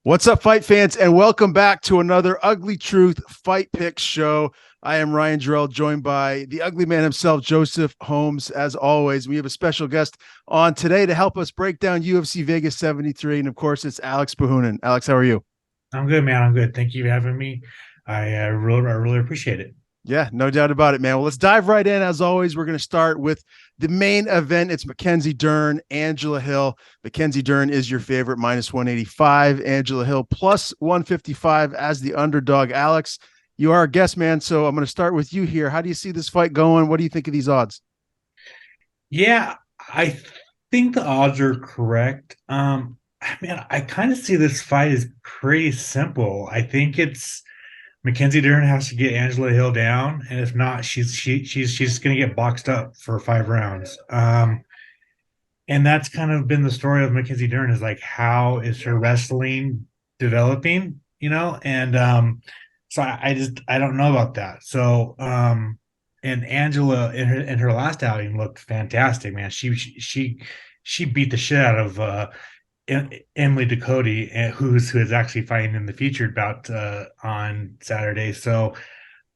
What's up, fight fans, and welcome back to another Ugly Truth Fight Picks show. I am Ryan Jarrell, joined by the ugly man himself, Joseph Holmes. As always, we have a special guest on today to help us break down UFC Vegas 73, and of course, it's Alex Behunin. Alex, how are you? I'm good, man. I'm good. Thank you for having me. I really appreciate it. Yeah, no doubt about it, man. Well, let's dive right in. As always, we're going to start with the main event. It's Mackenzie Dern, Angela Hill. Mackenzie Dern is your favorite, minus 185. Angela Hill plus 155 as the underdog. Alex, you are a guest, man. So I'm going to start with you here. How do you see this fight going? What do you think of these odds? Yeah, I think the odds are correct. Man, I kind of see this fight as pretty simple. I think it's Mackenzie Dern has to get Angela Hill down, and if not, she's going to get boxed up for 5 rounds. And that's kind of been the story of Mackenzie Dern is like how is her wrestling developing, and so I don't know about that. So and Angela in her last outing looked fantastic, man. She beat the shit out of Emily Ducote, who is actually fighting in the featured bout on Saturday. So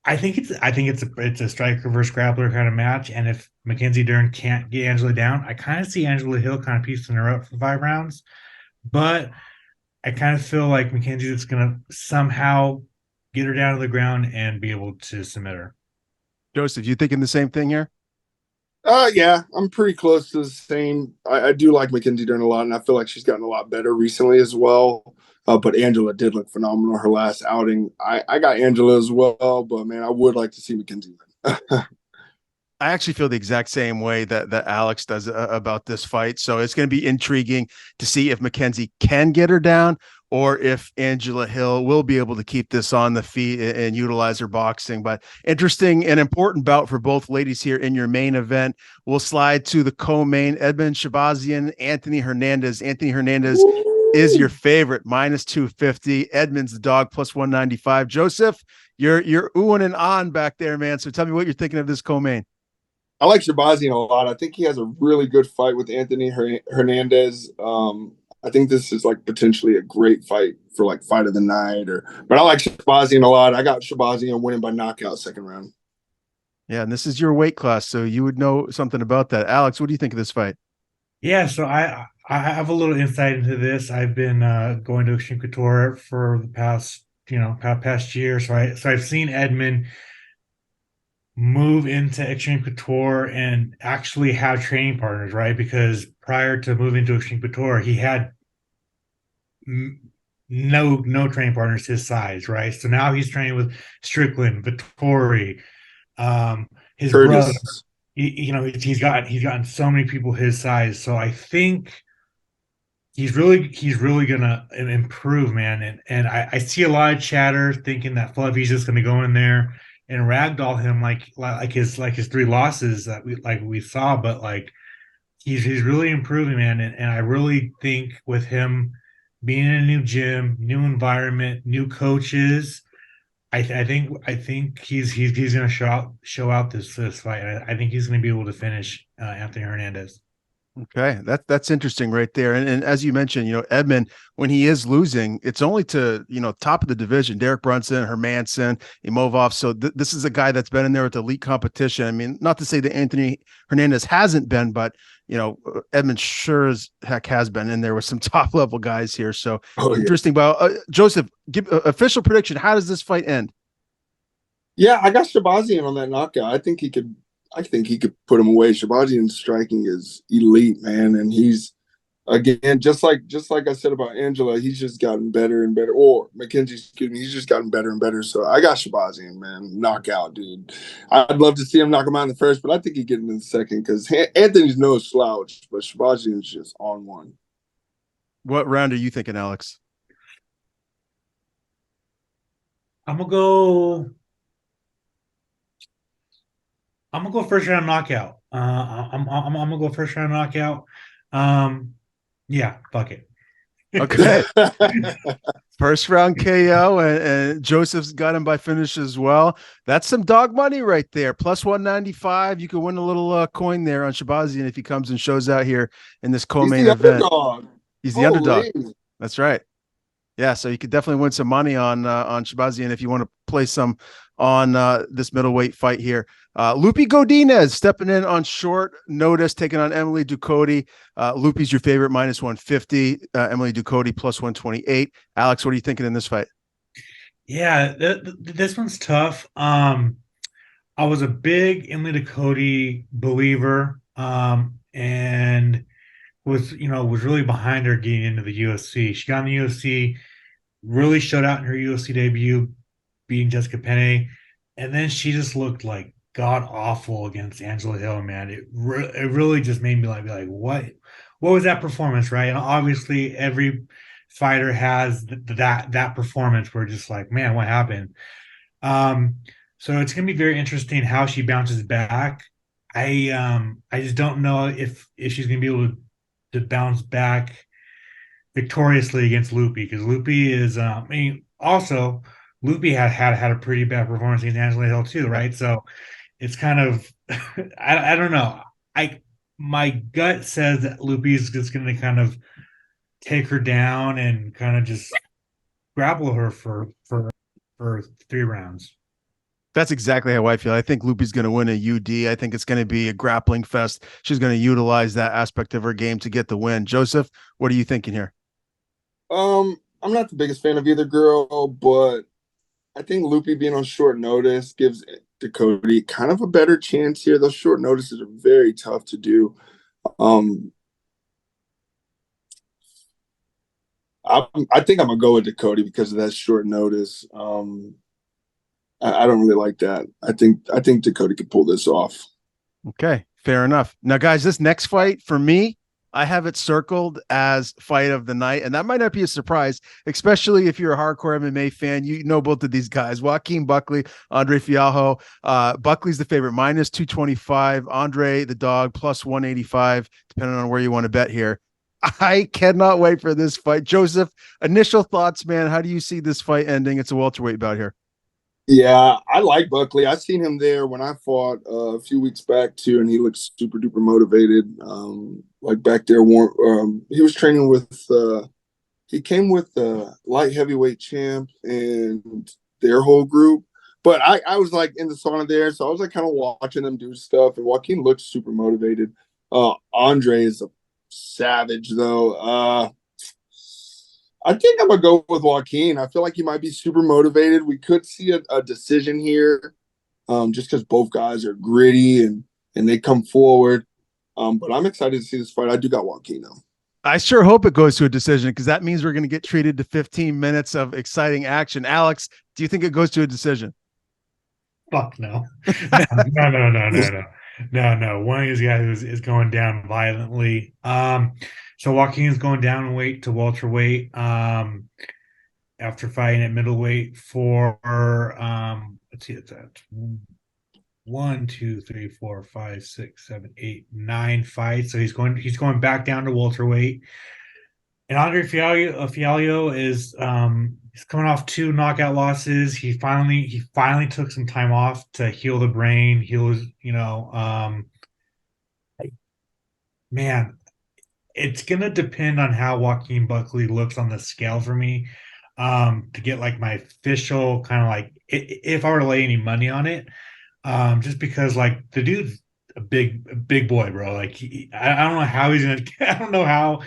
I think it's a striker versus grappler kind of match. And if Mackenzie Dern can't get Angela down, I kind of see Angela Hill kind of piecing her up for 5 rounds. But I kind of feel like Mackenzie is going to somehow get her down to the ground and be able to submit her. Joseph, you thinking the same thing here? Yeah, I'm pretty close to the same. I do like Mackenzie Dern a lot, and I feel like she's gotten a lot better recently as well. But Angela did look phenomenal her last outing. I got Angela as well, but man, I would like to see Mackenzie win. I actually feel the exact same way that Alex does about this fight. So it's going to be intriguing to see if Mackenzie can get her down or if Angela Hill will be able to keep this on the feet and utilize her boxing. But interesting and important bout for both ladies here in your main event. We'll slide to the co-main. Edmen Shahbazyan, Anthony Hernandez. Anthony Hernandez is your favorite, minus 250. Edmen's the dog, plus 195. Joseph, you're oohing and on back there, man. So tell me what you're thinking of this co-main. I like Shahbazyan a lot. I think he has a really good fight with Anthony Hernandez. I think this is like potentially a great fight for like fight of the night. But I like Shahbazyan a lot. I got Shahbazyan winning by knockout second round. Yeah, and this is your weight class, so you would know something about that. Alex, what do you think of this fight? Yeah, so I have a little insight into this. I've been going to Extreme Couture for the past year. So I've seen Edmen move into Extreme Couture and actually have training partners, right? Because prior to moving to Extreme Couture, he had no training partners his size, right? So now he's training with Strickland, Vittori, his brother. Curtis. He's gotten so many people his size. So I think he's really gonna improve, man. And I see a lot of chatter thinking that Fluffy's just gonna go in there and ragdoll him like his 3 losses that we saw, but like he's really improving, man. And I really think with him being in a new gym, new environment, new coaches, I think he's gonna show out this fight. I think he's gonna be able to finish Anthony Hernandez. Okay, that's interesting right there. And as you mentioned, Edmen, when he is losing, it's only to top of the division, Derek Brunson, Hermanson, Imovov. So this is a guy that's been in there with elite competition. I mean, not to say that Anthony Hernandez hasn't been, but Edmen sure as heck has been in there with some top level guys here. So Oh yeah. interesting. But Joseph, give official prediction. How does this fight end? Yeah, I got Shahbazyan on that knockout. I think he could put him away. Shahbazyan's striking is elite, man, and he's again just like I said about Angela, he's just gotten better and better. Or Mackenzie, excuse me, he's just gotten better and better. So I got Shahbazyan, man, knockout, dude. I'd love to see him knock him out in the first, but I think he get him in the second because Anthony's no slouch, but Shahbazyan's just on one. What round are you thinking, Alex? I'm gonna go. I'm gonna go first round knockout. I'm gonna go first round knockout. Yeah, fuck it. Okay. First round KO, and Joseph's got him by finish as well. That's some dog money right there. Plus 195. You can win a little coin there on Shahbazyan if he comes and shows out here in this He's co-main the event. underdog. He's the underdog. Holy. That's right. Yeah, so you could definitely win some money on Shahbazyan if you want to play some on this middleweight fight here. Loopy Godinez stepping in on short notice, taking on Emily Ducote. Loopy's your favorite, minus 150. Emily Ducote plus 128. Alex, what are you thinking in this fight? Yeah, this one's tough. I was a big Emily Ducote believer, and was really behind her getting into the UFC. She got in the UFC, really showed out in her UFC debut, beating Jessica Penne, and then she just looked like god awful against Angela Hill. Man, it really just made me be like, what was that performance, right? And obviously, every fighter has that performance where just like, man, what happened? So it's gonna be very interesting how she bounces back. I just don't know if she's gonna be able to bounce back victoriously against Loopy, because Loopy is also Loopy had a pretty bad performance against Angela Hill too, right? So it's kind of I don't know. My gut says that Loopy's just gonna kind of take her down and kind of just grapple her for 3 rounds. That's exactly how I feel. I think Loopy's going to win a UD. I think it's going to be a grappling fest. She's going to utilize that aspect of her game to get the win. Joseph, what are you thinking here? I'm not the biggest fan of either girl, but I think Loopy being on short notice gives Ducote kind of a better chance here. Those short notices are very tough to do. I think I'm gonna go with Ducote because of that short notice. I don't really like that. I think Ducote could pull this off. Okay, fair enough. Now, guys, this next fight for me, I have it circled as fight of the night, and that might not be a surprise, especially if you're a hardcore MMA fan. You know both of these guys, Joaquin Buckley, Andre Fialho. Buckley's the favorite, minus 225. Andre, the dog, plus 185, depending on where you want to bet here. I cannot wait for this fight. Joseph, initial thoughts, man. How do you see this fight ending? It's a welterweight bout here. Yeah, I like Buckley. I seen him there when I fought a few weeks back too, and he looked super duper motivated. Like back there, he was training with. He came with the light heavyweight champ and their whole group. But I was like in the sauna there, so I was like kind of watching them do stuff. And Joaquin looked super motivated. Andre is a savage though. I think I'm gonna go with Joaquin. I feel like he might be super motivated. We could see a decision here, just because both guys are gritty and they come forward. But I'm excited to see this fight. I do got Joaquin though. I sure hope it goes to a decision, because that means we're going to get treated to 15 minutes of exciting action. Alex, do you think it goes to a decision? Fuck no. No. One of these guys is going down violently. So Joaquin's going down in weight to welterweight after fighting at middleweight for let's see, it's at 1, 2, 3, 4, 5, 6, 7, 8, 9 fights. So he's going back down to welterweight. And Andre Fialho is he's coming off 2 knockout losses. He finally took some time off to heal the brain. Man, it's gonna depend on how Joaquin Buckley looks on the scale for me, to get like my official kind of like, if I were to lay any money on it, just because like the dude's a big boy, bro. Like I don't know how he's gonna I don't know how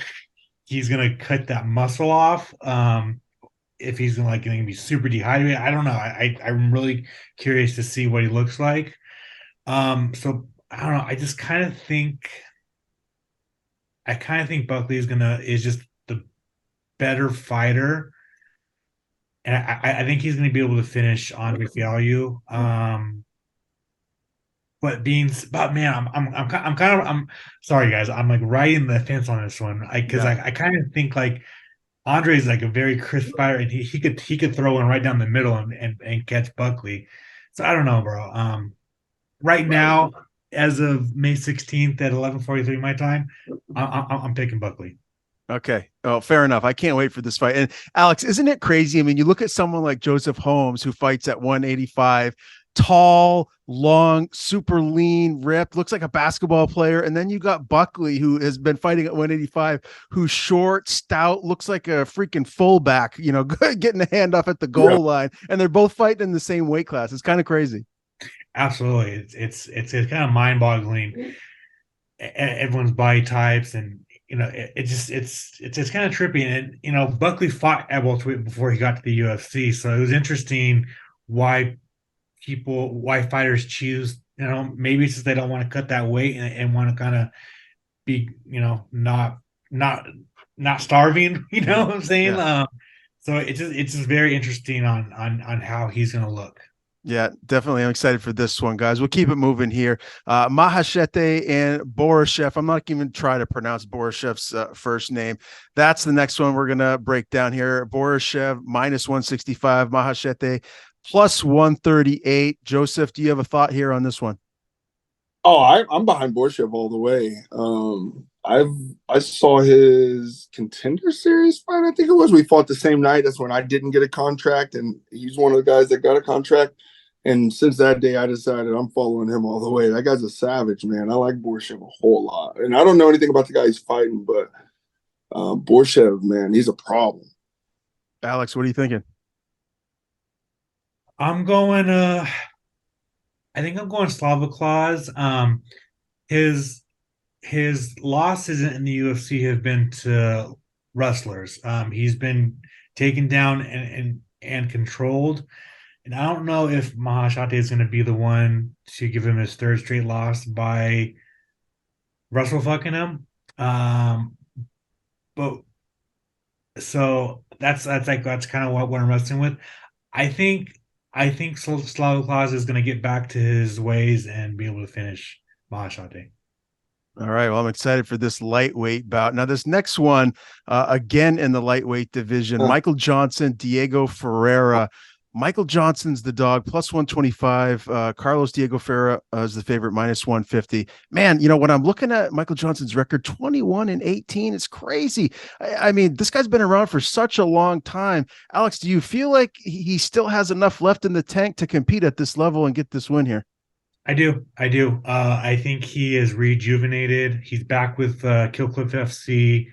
he's gonna cut that muscle off. If he's gonna be super dehydrated, I don't know. I'm really curious to see what he looks like. So I don't know. I kind of think Buckley is just the better fighter, and I think he's gonna be able to finish Andre Fialho. But man, I'm sorry guys. I'm like riding the fence on this one, because I kind of think like Andre's like a very crisp fighter, and he could throw one right down the middle and catch Buckley. So I don't know, bro. Right now, as of May 16th at 11:43 my time, I'm picking Buckley. Okay. Oh, fair enough. I can't wait for this fight. And Alex, isn't it crazy? I mean, you look at someone like Joseph Holmes, who fights at 185. tall, long, super lean, ripped, looks like a basketball player. And then you got Buckley, who has been fighting at 185, who's short, stout, looks like a freaking fullback, getting a handoff at the goal line. And they're both fighting in the same weight class. It's kind of crazy. Absolutely. It's kind of mind boggling. Everyone's body types, and it's kind of trippy. And Buckley fought at welterweight before he got to the UFC, so it was interesting why fighters choose, maybe it's just they don't want to cut that weight and want to kind of be, not starving, you know what I'm saying? Yeah. So it's just very interesting on how he's going to look. Yeah, definitely. I'm excited for this one, guys. We'll keep it moving here. Maheshate and Borshchev. I'm not even trying to pronounce Borshchev's first name. That's the next one we're going to break down here. Borshchev -165, Maheshate +138. Joseph, do you have a thought here on this one? Oh, I'm behind Borshchev all the way. I saw his Contender Series fight. I think it was. We fought the same night. That's when I didn't get a contract, and he's one of the guys that got a contract. And since that day, I decided I'm following him all the way. That guy's a savage, man. I like Borshchev a whole lot, and I don't know anything about the guy he's fighting, but Borshchev, man, he's a problem. Alex, what are you thinking? I'm going. I think I'm going Slavoclaws. His losses in the UFC have been to wrestlers. He's been taken down and controlled. And I don't know if Maheshate is going to be the one to give him his third straight loss by wrestle fucking him. But so that's kind of what I'm wrestling with. I think Slavoclaws is going to get back to his ways and be able to finish Maheshate. All right. Well, I'm excited for this lightweight bout. Now, this next one, again in the lightweight division, Michael Johnson, Diego Ferreira. Michael Johnson's the dog, +125. Carlos Diego Ferreira is the favorite, -150. Man, when I'm looking at Michael Johnson's record, 21-18, it's crazy. I mean, this guy's been around for such a long time. Alex, do you feel like he still has enough left in the tank to compete at this level and get this win here? I do. I think he is rejuvenated. He's back with Kill Cliff FC.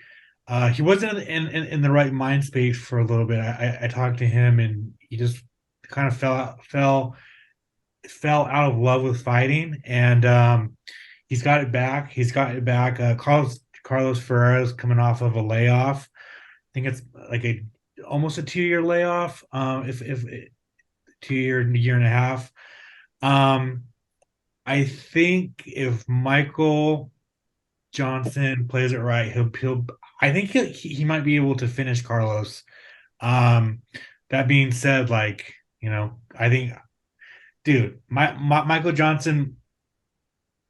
He wasn't in the right mind space for a little bit. I talked to him, and he just kind of fell out of love with fighting, and he's got it back. Carlos Ferreira's coming off of a layoff. I think it's like almost a 2-year layoff. If 2 year and a half. I think if Michael Johnson plays it right, I think he might be able to finish Carlos. That being said, I think, dude, Michael Johnson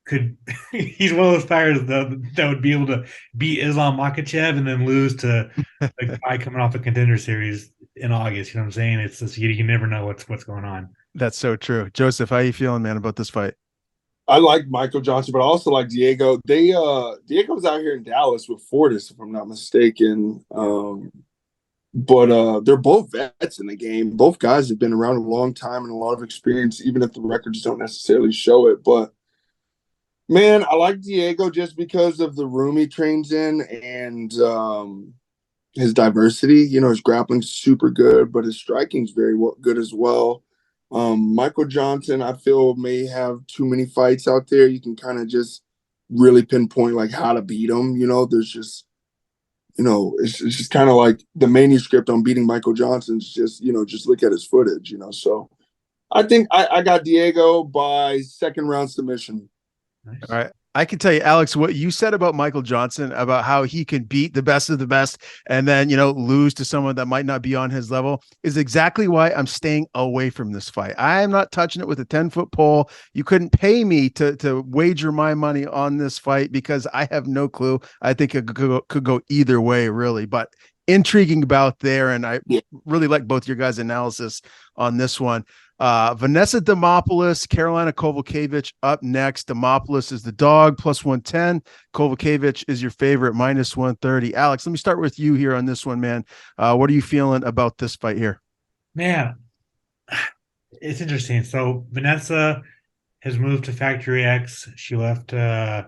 he's one of those fighters that would be able to beat Islam Makhachev and then lose to the guy coming off the Contender Series in August. You know what I'm saying? It's just, you never know what's going on. That's so true. Joseph, how are you feeling, man, about this fight? I like Michael Johnson, but I also like Diego. Diego's out here in Dallas with Fortis, if I'm not mistaken. But they're both vets in the game. Both guys have been around a long time and a lot of experience, even if the records don't necessarily show it. But man, I like Diego just because of the room he trains in and his diversity. His grappling's super good, but his striking's very good as well. Michael Johnson, I feel, may have too many fights out there. You can kind of just really pinpoint how to beat him. There's just, it's just kind of like the manuscript on beating Michael Johnson's just look at his footage. So I think I got Diego by second round submission. Nice. All right. I can tell you, Alex, what you said about Michael Johnson, about how he can beat the best of the best and then, lose to someone that might not be on his level, is exactly why I'm staying away from this fight. I am not touching it with a 10-foot pole. You couldn't pay me to wager my money on this fight because I have no clue. I think it could go either way, really. But intriguing bout there, and I really like both your guys' analysis on this one. Vanessa Demopoulos, Karolina Kowalkiewicz up next. Demopoulos is the dog, +110. Kowalkiewicz is your favorite, -130. Alex, let me start with you here on this one, man. What are you feeling about this fight here? Man, it's interesting. So Vanessa has moved to Factory X. She left. I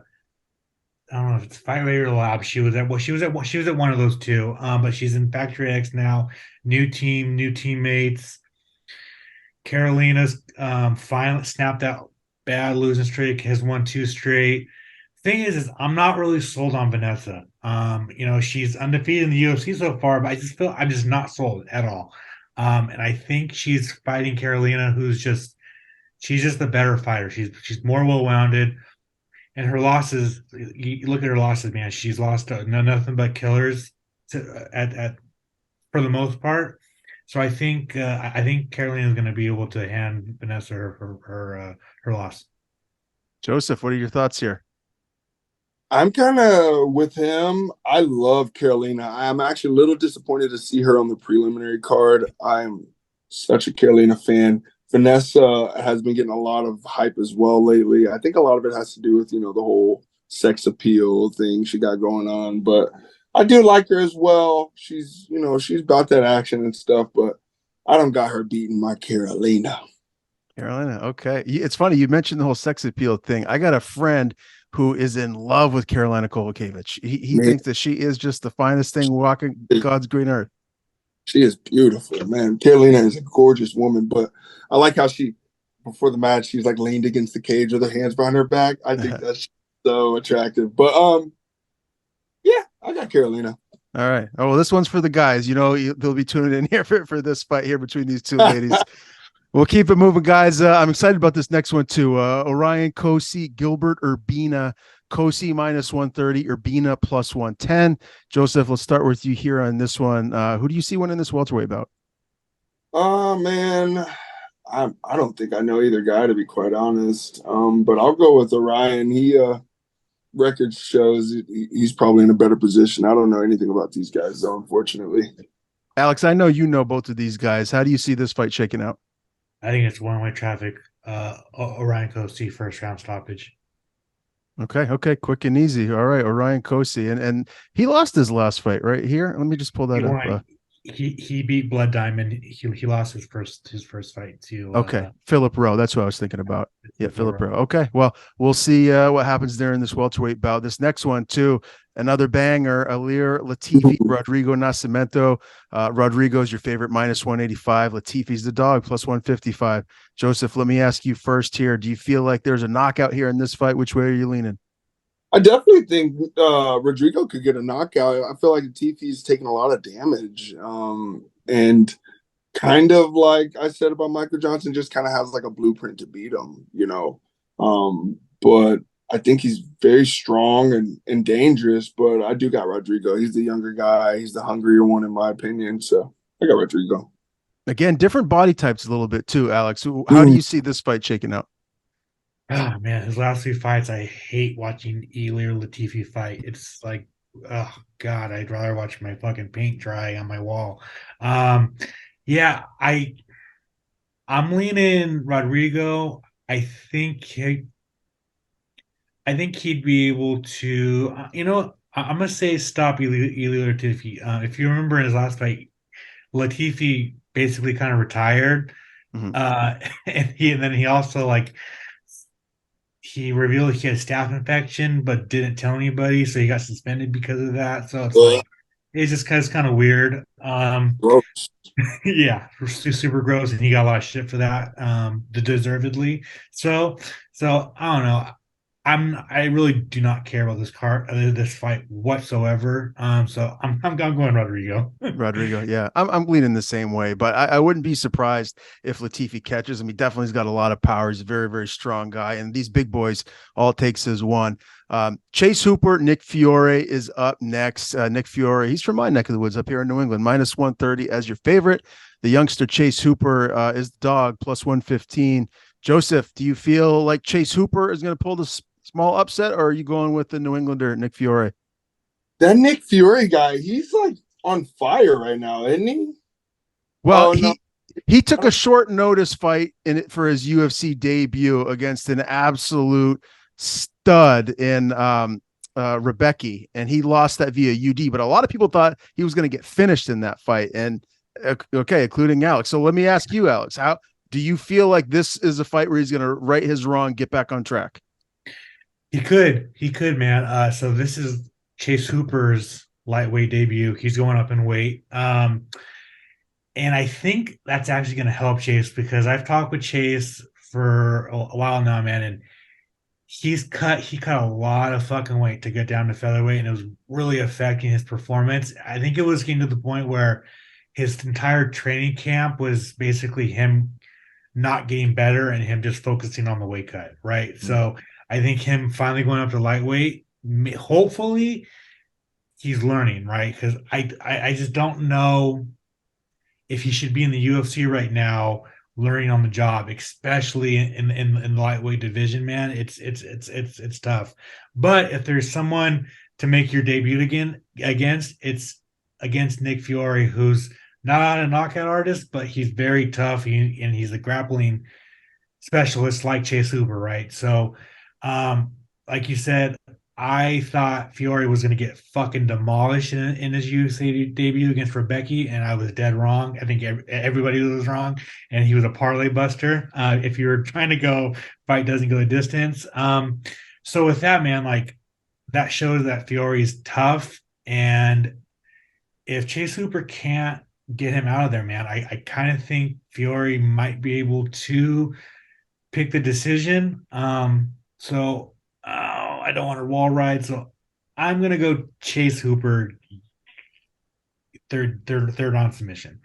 don't know if it's Fight Rate or Lab. She was at one of those two. But she's in Factory X now. New team, new teammates. Karolina's finally snapped out bad losing streak. Has won two straight. Thing is I'm not really sold on Vanessa. She's undefeated in the UFC so far, but I just feel I'm just not sold at all. And I think she's fighting Karolina, she's just the better fighter. She's more well-rounded. And her losses, you look at her losses, man. She's lost nothing but killers at for the most part. So I think Karolina is going to be able to hand Vanessa her loss. Joseph, what are your thoughts here? I'm kind of with him. I love Karolina. I'm actually a little disappointed to see her on the preliminary card. I'm such a Karolina fan. Vanessa has been getting a lot of hype as well lately. I think a lot of it has to do with, the whole sex appeal thing she got going on. But I do like her as well. She's about that action and stuff, but I don't got her beating my Karolina. Karolina, okay. It's funny, you mentioned the whole sex appeal thing. I got a friend who is in love with Karolina Kowalkiewicz. He thinks that she is just the finest thing walking God's green earth. She is beautiful, man. Karolina is a gorgeous woman, but I like how before the match, she's like leaned against the cage with her hands behind her back. I think that's so attractive. But yeah, I got Karolina. All right. Oh, well, this one's for the guys. They'll be tuning in here for this fight here between these two ladies. We'll keep it moving, guys. I'm excited about this next one too. Orion, Cosce, Gilbert, Urbina. Cosce minus 130, Urbina plus 110. Joseph, let's start with you here on this one. Who do you see winning this welterweight bout? Oh man, I don't think I know either guy, to be quite honest. But I'll go with Orion. He record shows he's probably in a better position. I don't know anything about these guys though, unfortunately. Alex, I know you know both of these guys. How do you see this fight shaking out? I think it's one-way traffic. Orion Cosce first round stoppage. Okay, quick and easy. All right, Orion Cosce, and he lost his last fight right here. Let me just pull that up. He beat Blood Diamond. He lost his first fight to Philip Rowe. That's what I was thinking about. Yeah, Philip Rowe. Okay, well, we'll see what happens there in this welterweight bout. This next one too, another banger. Ilir, Latifi, Rodrigo, Nascimento. Rodrigo's your favorite minus 185. Latifi's the dog plus 155. Joseph, let me ask you first here. Do you feel like there's a knockout here in this fight? Which way are you leaning? I definitely think Rodrigo could get a knockout. I feel like Latifi's taking a lot of damage. And kind of like I said about Michael Johnson, just kind of has like a blueprint to beat him, But I think he's very strong and dangerous, but I do got Rodrigo. He's the younger guy. He's the hungrier one, in my opinion. So I got Rodrigo. Again, different body types a little bit too, Alex. How do you see this fight shaking out? Oh man, his last three fights, I hate watching Ilir Latifi fight. It's like, oh God, I'd rather watch my fucking paint dry on my wall. Yeah, I'm leaning Rodrigo. I think he'd be able to. I'm gonna say stop Ilir Latifi. If you remember in his last fight, Latifi basically kind of retired, and then he also he revealed he had a staph infection, but didn't tell anybody, so he got suspended because of that. So it's kind of weird. Yeah, super gross, and he got a lot of shit for that, deservedly. So I don't know. I really do not care about this fight whatsoever. So I'm going Rodrigo. Rodrigo, yeah, I'm leaning the same way, but I wouldn't be surprised if Latifi catches him. He definitely has got a lot of power. He's a very, very strong guy, and these big boys, all it takes is one. Chase Hooper, Nick Fiore is up next. Nick Fiore, he's from my neck of the woods up here in New England, minus 130 as your favorite. The youngster Chase Hooper is the dog, plus 115. Joseph, do you feel like Chase Hooper is going to pull the small upset, or are you going with the New Englander, Nick Fiore? That Nick Fiore guy, he's like on fire right now, isn't he? Well, he took a short notice fight for his UFC debut against an absolute stud in Rebecca, and he lost that via UD. But a lot of people thought he was going to get finished in that fight, and including Alex. So let me ask you, Alex, Do you feel like this is a fight where he's going to right his wrong, get back on track? He could, man. So this is Chase Hooper's lightweight debut. He's going up in weight. And I think that's actually going to help Chase because I've talked with Chase for a while now, man, and he cut a lot of fucking weight to get down to featherweight, and it was really affecting his performance. I think it was getting to the point where his entire training camp was basically him not getting better and him just focusing on the weight cut, right? Mm-hmm. So I think him finally going up to lightweight, hopefully he's learning, right? Because I just don't know if he should be in the UFC right now learning on the job, especially in the lightweight division, man. It's tough. But if there's someone to make your debut against, it's against Nick Fiore, who's not a knockout artist, but he's very tough, and he's a grappling specialist like Chase Hooper, right? So, like you said, I thought Fiore was going to get fucking demolished in his UFC debut against Rebecca, and I was dead wrong. I think everybody was wrong, and he was a parlay buster. If you were trying to go fight doesn't go the distance. So with that, man, like that shows that Fiore is tough, and if Chase Hooper can't get him out of there, man, I kind of think Fiore might be able to pick the decision. I don't want to wall ride, so I'm gonna go Chase Hooper third on submission.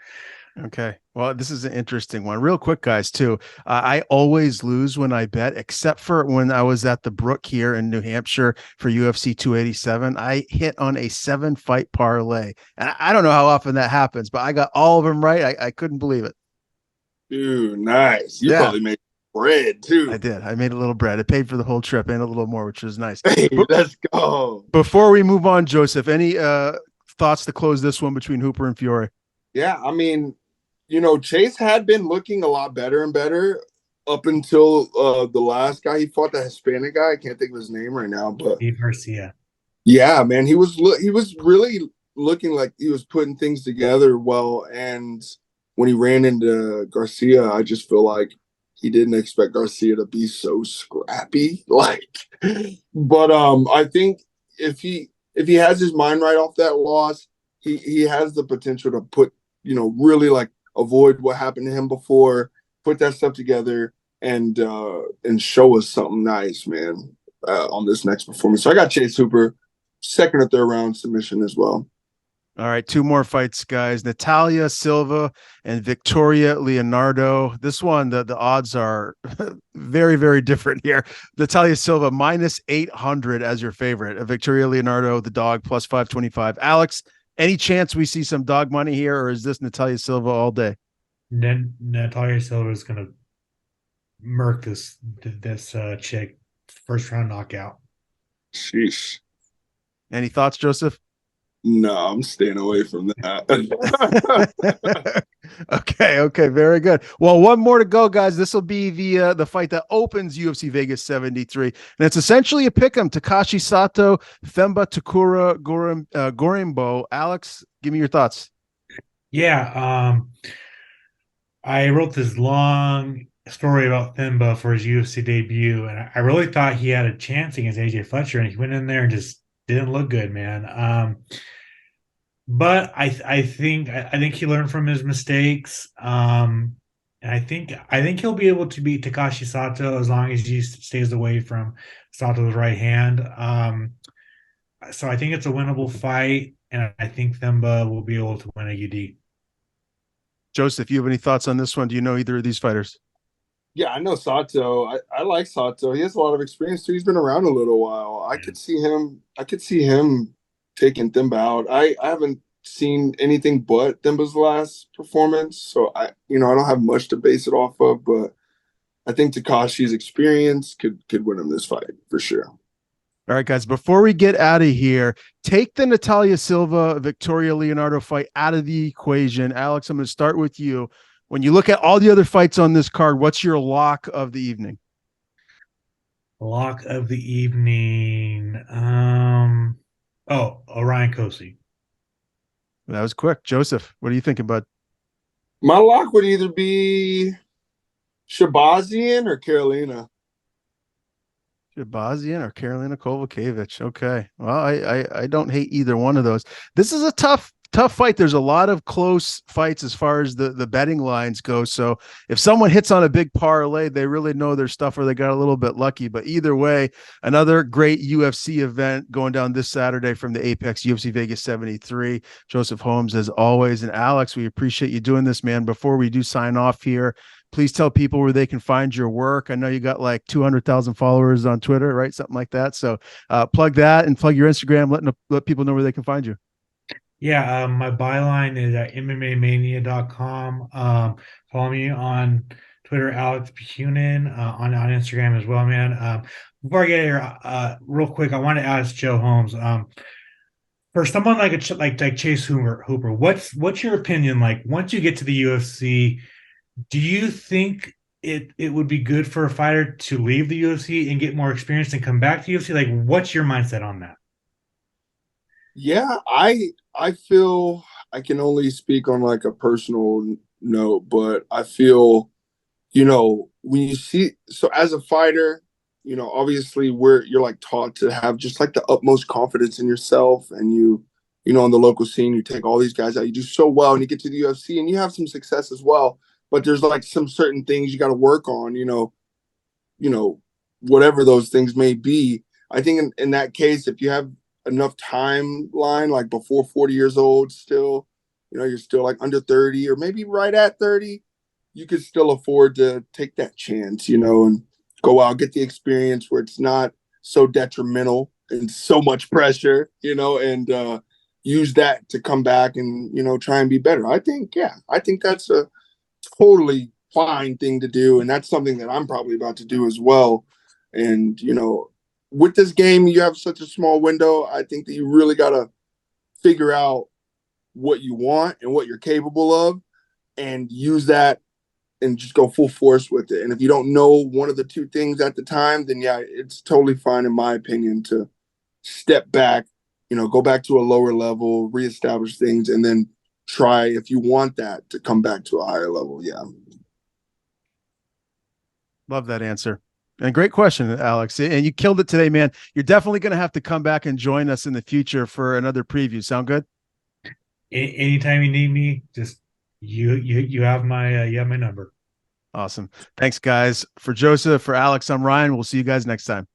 Okay. Well, this is an interesting one. Real quick, guys, too. I always lose when I bet, except for when I was at the Brook here in New Hampshire for UFC 287. I hit on a 7-fight parlay. And I don't know how often that happens, but I got all of them right. I couldn't believe it. Dude, nice. You probably made bread, too. I did. I made a little bread. It paid for the whole trip and a little more, which was nice. Hey, let's go. Before we move on, Joseph, any thoughts to close this one between Hooper and Fiore? Yeah, I mean, Chase had been looking a lot better and better up until the last guy he fought, the Hispanic guy. I can't think of his name right now, but Garcia. Yeah, man, he was really looking like he was putting things together well. And when he ran into Garcia, I just feel like he didn't expect Garcia to be so scrappy. But I think if he has his mind right off that loss, he has the potential to put really avoid what happened to him before, put that stuff together, and show us something nice, man, on this next performance. So I got Chase Hooper, second or third round submission as well. All right, 2 more fights, guys. Natalia Silva and Victoria Leonardo. This one, the odds are very, very different here. Natalia Silva -800 as your favorite. Victoria Leonardo, the dog, +525. Alex, any chance we see some dog money here, or is this Natalia Silva all day? Natalia Silva is going to murk this chick, first round knockout. Sheesh. Any thoughts, Joseph? No, I'm staying away from that. Okay, very good. Well, one more to go, guys. This will be the fight that opens UFC Vegas 73, and it's essentially a pick'em. Takashi Sato, Themba Takura Gorimbo. Alex, give me your thoughts. Yeah, I wrote this long story about Themba for his UFC debut, and I really thought he had a chance against AJ Fletcher, and he went in there and just didn't look good, man. But I think he learned from his mistakes. And I think he'll be able to beat Takashi Sato as long as he stays away from Sato's right hand. So I think it's a winnable fight, and I think Themba will be able to win a UD. Joseph, you have any thoughts on this one? Do you know either of these fighters? Yeah, I know Sato. I like Sato. He has a lot of experience too. He's been around a little while. I could see him taking Themba out. I haven't seen anything but Themba's last performance, so I don't have much to base it off of, but I think Takashi's experience could win him this fight for sure. All right, guys, before we get out of here, take the Natalia Silva, Victoria Leonardo fight out of the equation. Alex, I'm going to start with you. When you look at all the other fights on this card, what's your lock of the evening? Lock of the evening. Orion Cosce. That was quick. Joseph, what are you thinking, bud? My lock would either be Shahbazyan or Karolina? Shahbazyan or Karolina Kowalkiewicz. Okay. Well, I don't hate either one of those. This is a tough fight. There's a lot of close fights as far as the betting lines go. So if someone hits on a big parlay, they really know their stuff or they got a little bit lucky. But either way, another great UFC event going down this Saturday from the Apex UFC Vegas 73. Joseph Holmes, as always. And Alex, we appreciate you doing this, man. Before we do sign off here, please tell people where they can find your work. I know you got like 200,000 followers on Twitter, right? Something like that. So plug that and plug your Instagram, let people know where they can find you. Yeah, my byline is at MMAmania.com. Follow me on Twitter, Alex Behunin, on Instagram as well, man. Before I get here, real quick, I want to ask Joe Holmes. For someone like Chase Hooper, what's your opinion like once you get to the UFC? Do you think it would be good for a fighter to leave the UFC and get more experience and come back to UFC? Like, what's your mindset on that? Yeah, I feel I can only speak on like a personal note, but I feel, when you see, so as a fighter, obviously you're like taught to have just like the utmost confidence in yourself, and on the local scene, you take all these guys out, you do so well, and you get to the UFC and you have some success as well. But there's like some certain things you got to work on, whatever those things may be. I think in that case, if you have enough timeline, like before 40 years old, still, you're still like under 30 or maybe right at 30, you could still afford to take that chance, and go out, get the experience where it's not so detrimental and so much pressure, and use that to come back and, try and be better. I think that's a totally fine thing to do. And that's something that I'm probably about to do as well. And, with this game, you have such a small window. I think that you really got to figure out what you want and what you're capable of and use that and just go full force with it. And if you don't know one of the two things at the time, then yeah, it's totally fine, in my opinion, to step back, go back to a lower level, reestablish things, and then try, if you want that, to come back to a higher level. Yeah. Love that answer. And great question, Alex. And you killed it today, man. You're definitely going to have to come back and join us in the future for another preview. Sound good? Anytime you need me, just you have my number. Awesome. Thanks, guys. For Joseph, for Alex, I'm Ryan. We'll see you guys next time.